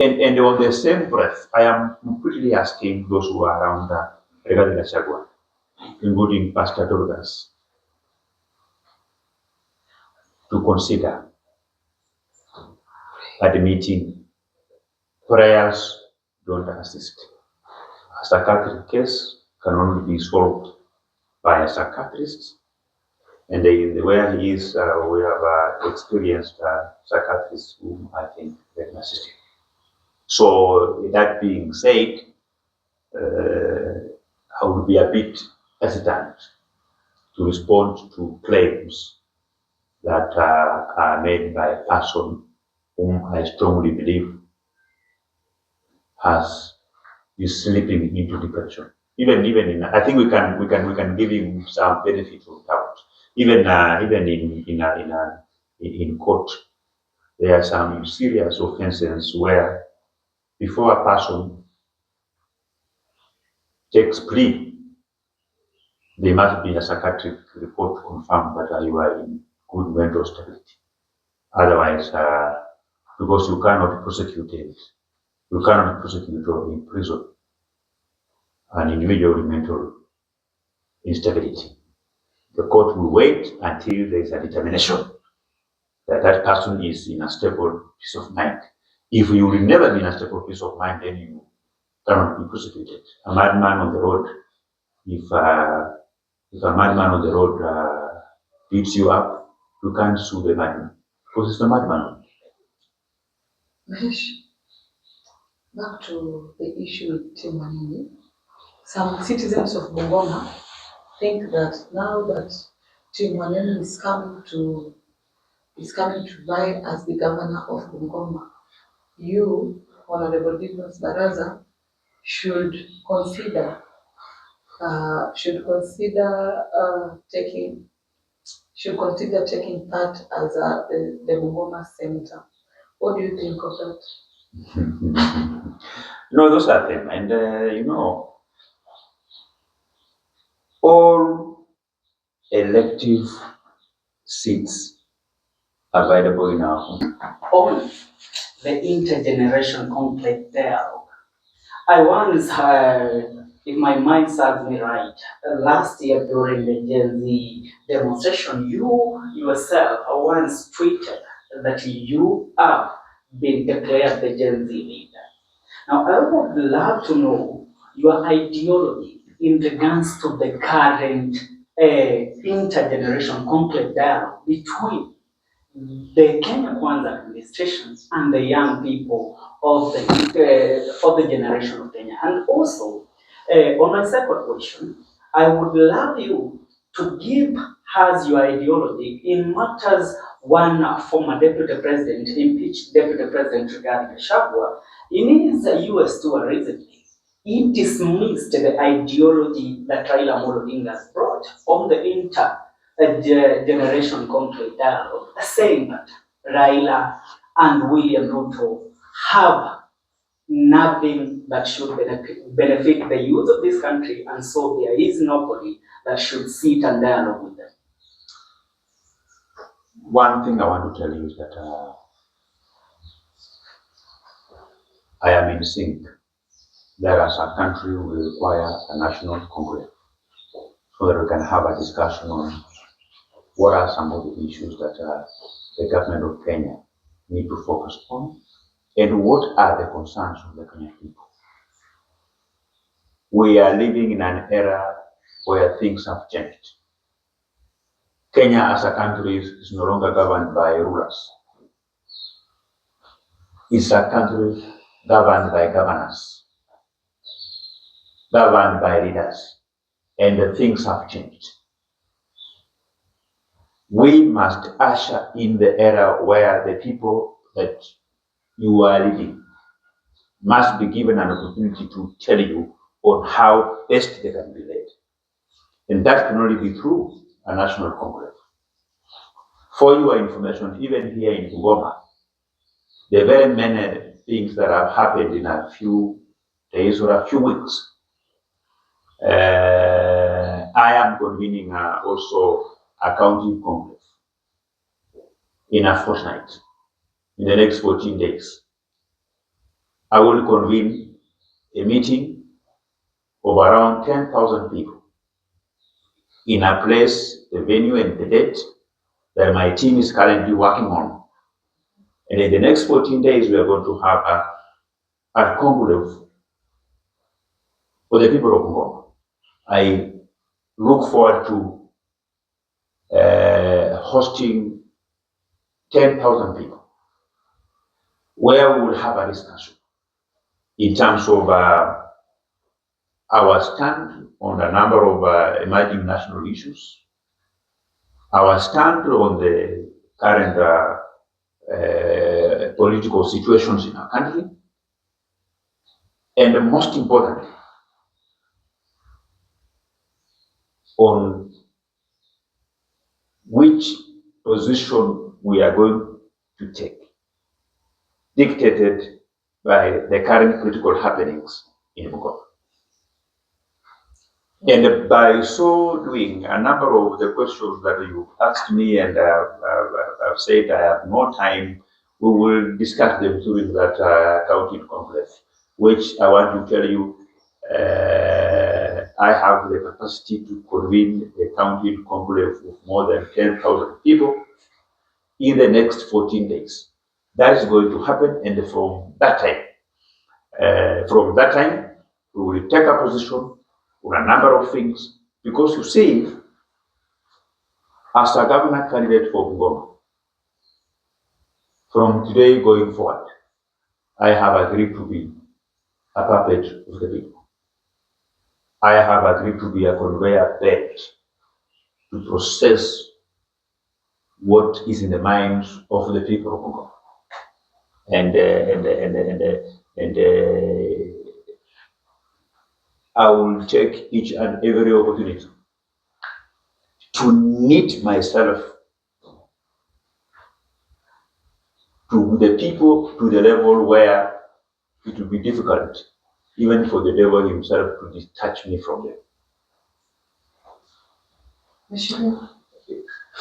And on the same breath, I am completely asking those who are around regarding Gachagua, including Pastor Dorcas, to consider admitting prayers don't assist. A psychiatric case can only be solved by a psychiatrist, and where he is, we have experienced psychiatrists whom I think they can assist him. So that being said, I would be a bit hesitant to respond to claims that are made by a person whom I strongly believe is slipping into depression. Even in, I think we can give him some benefit of doubt. Even in court, there are some serious offences where before a person takes plea, there must be a psychiatric report to confirm that you are in good mental stability. Otherwise, because you cannot prosecute it, you cannot prosecute or imprison an individual with mental instability. The court will wait until there is a determination that that person is in a stable peace of mind. If you will never be in a stable peace of mind, then you cannot be prosecuted. A madman on the road, if a madman on the road beats you up, you can't sue the madman because it's the madman. Mahesh, back to the issue with Timanini. Some citizens of Bungoma think that now that Timanini is coming to vie as the governor of Bungoma, you, Honorable DIDMUS Barasa, should consider taking part as the Bungoma senator. What do you think of that? No, those are them, and all elective seats available in our home. On the intergeneration conflict dialogue, I once heard, if my mind serves me right, last year during the Gen Z demonstration, you yourself once tweeted that you have been declared the Gen Z leader. Now, I would love to know your ideology in regards to the current intergeneration conflict dialogue between the Kenya Kwanza administration and the young people of the generation of Kenya. And also, on my second question, I would love you to give us your ideology in matters one former deputy president, impeached deputy president regarding Gachagua, in his US tour recently. He dismissed the ideology that Raila ODINGA has brought on the generation conflict dialogue, saying that Raila and William Ruto have nothing that should benefit the youth of this country, and so there is nobody that should sit and dialogue with them. One thing I want to tell you is that I am in sync. That as a country, we require a national congress so that we can have a discussion on what are some of the issues that the government of Kenya need to focus on, and what are the concerns of the Kenyan people. We are living in an era where things have changed. Kenya as a country is no longer governed by rulers. It's a country governed by governors, governed by leaders, and things have changed. We must usher in the era where the people that you are leading must be given an opportunity to tell you on how best they can be led. And that can only be through a national congress. For your information, even here in Bungoma, there are very many things that have happened in a few days or a few weeks. I am convening also a county congress in a fortnight, in the next 14 days. I will convene a meeting of around 10,000 people in a place, the venue and the date that my team is currently working on. And in the next 14 days, we are going to have a conclave for the people of Congo. I look forward to hosting 10,000 people, where we will have a discussion in terms of our stand on a number of emerging national issues, our stand on the current political situations in our country, and most importantly, on which position we are going to take, dictated by the current political happenings in Congo. And by so doing, a number of the questions that you asked me, and I've said I have no time, we will discuss them during that county conclave, which I want to tell you, I have the capacity to convene a county conclave of more than 10,000 people in the next 14 days. That is going to happen, and from that time, we will take a position on a number of things, because you see, as a governor candidate for Bungoma, from today going forward, I have agreed to be a puppet of the people. I have agreed to be a conveyor belt to process what is in the minds of the people of Bungoma. And I will take each and every opportunity to knit myself to the people to the level where it will be difficult even for the devil himself to detach me from them.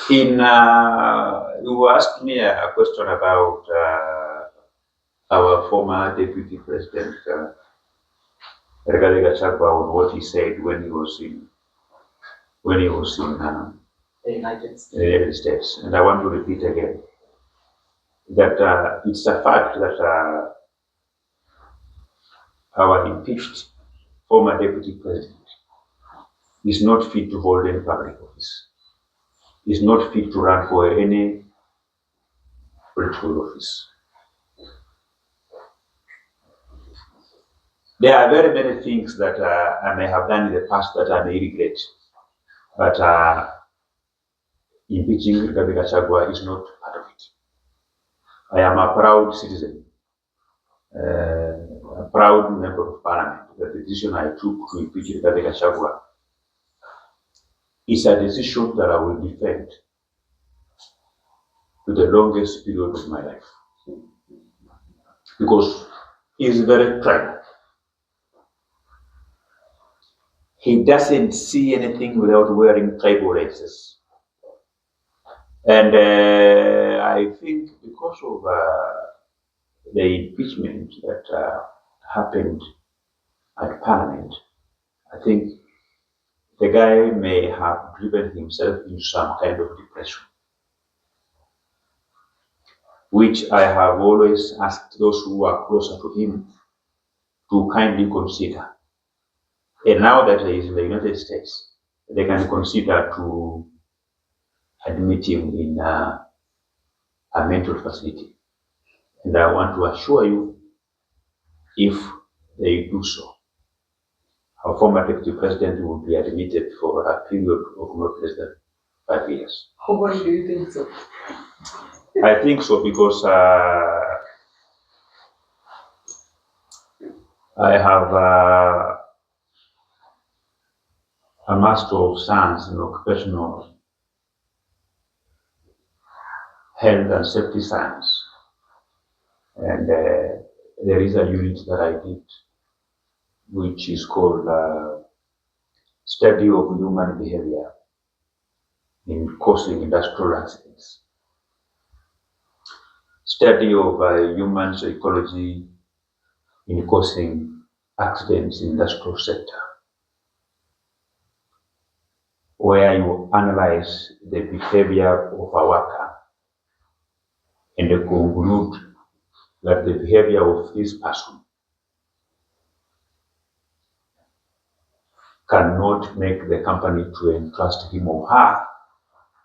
You asked me a question about our former deputy president, Rigathi Gachagua, on what he said when he was in The United States. the United States. And I want to repeat again that it's a fact that our impeached former deputy president is not fit to hold any public office, is not fit to run for any political office. There are very many things that I may have done in the past that I may regret, but impeaching Rigathi Gachagua is not part of it. I am a proud citizen, a proud member of parliament. The decision I took to impeach Rigathi Gachagua is a decision that I will defend to the longest period of my life, because he is very tribal. He doesn't see anything without wearing tribal laces. And I think because of the impeachment that happened at Parliament, I think the guy may have driven himself into some kind of depression, which I have always asked those who are closer to him to kindly consider. And now that he is in the United States, they can consider to admit him in a mental facility. And I want to assure you, if they do so, our former deputy president will be admitted for a period of not less than 5 years. How much do you think so? I think so because I have a master of science in occupational health and safety science, and there is a unit that I did which is called study of human behavior in causing industrial accidents, study of human psychology in causing accidents in the industrial sector, where you analyze the behavior of a worker and you conclude that the behavior of this person cannot make the company to entrust him or her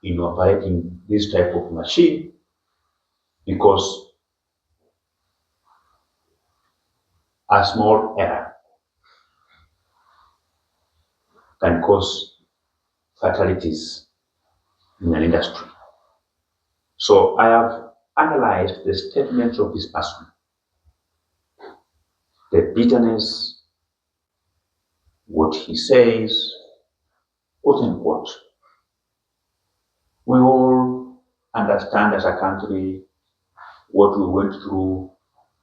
in operating this type of machine, because a small error can cause fatalities in an industry. So I have analyzed the statements of this person, the bitterness, what he says, quote unquote. We all understand as a country what we went through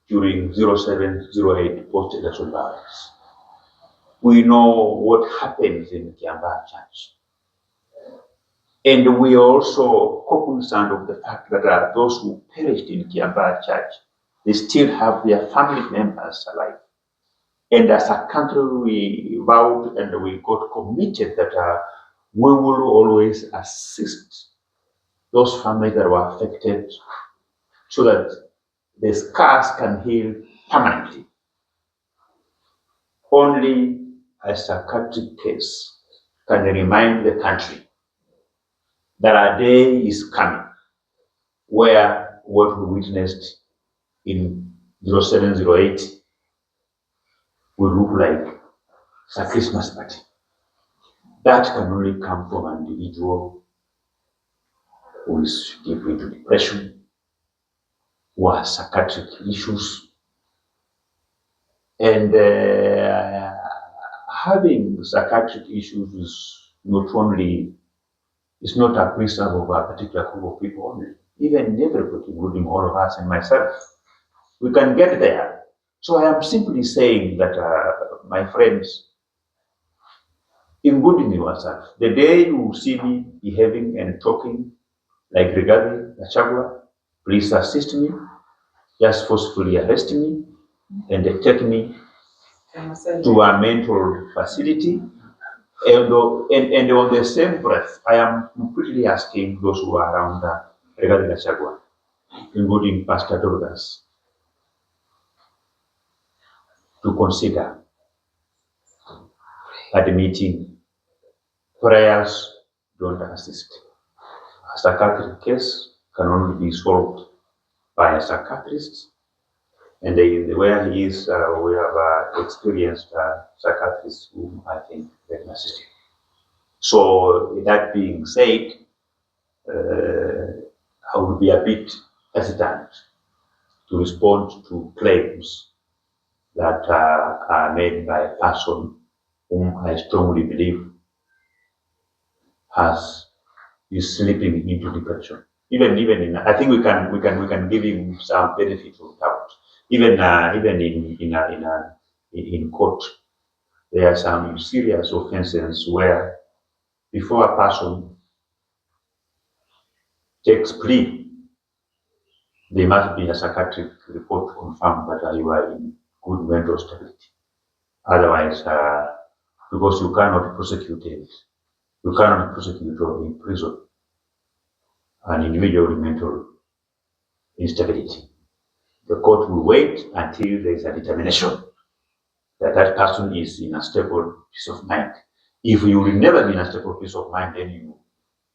during 0708 post-election violence. We know what happens in Kiambaa Church. And we are also cognizant of the fact that those who perished in Kiambaa Church, they still have their family members alive. And as a country, we vowed and we got committed that we will always assist those families that were affected so that the scars can heal permanently. Only a psychiatric case can remind the country that a day is coming where what we witnessed in 0708 will look like a Christmas party. That can only come from an individual who is deep into depression, who has psychiatric issues, and having psychiatric issues is not a preserve of a particular group of people only. Even everybody, including all of us and myself, we can get there. So I am simply saying that, my friends, in good in yourself, the day you see me behaving and talking like Rigathi Gachagua, please assist me, just forcefully arrest me and take me to a mental facility. And on the same breath, I am completely asking those who are around Rigathi Gachagua, including Pastor Dorcas, to consider admitting prayers don't assist. A psychiatric case can only be solved by a psychiatrist, and where he is, we have experienced psychiatrists whom I think they can assist him. So that being said, I would be a bit hesitant to respond to claims that are made by a person whom I strongly believe is slipping into depression. Even in, I think we can give him some benefit of doubt. Even in court, there are some serious offenses where before a person takes plea, there must be a psychiatric report to confirm that you are in good mental stability. Otherwise, because you cannot prosecute or imprison an individual with mental instability. The court will wait until there is a determination that that person is in a stable peace of mind. If you will never be in a stable peace of mind, then you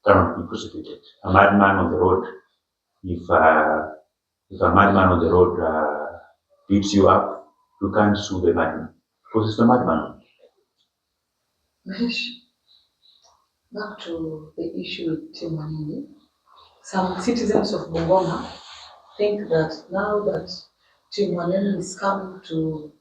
cannot be prosecuted. A madman on the road, if a madman on the road beats you up, you can't sue the madman because it's the madman. Mahesh, back to the issue with Tim Wanini. Some citizens of Bungoma think that now that Tim Wanini is coming to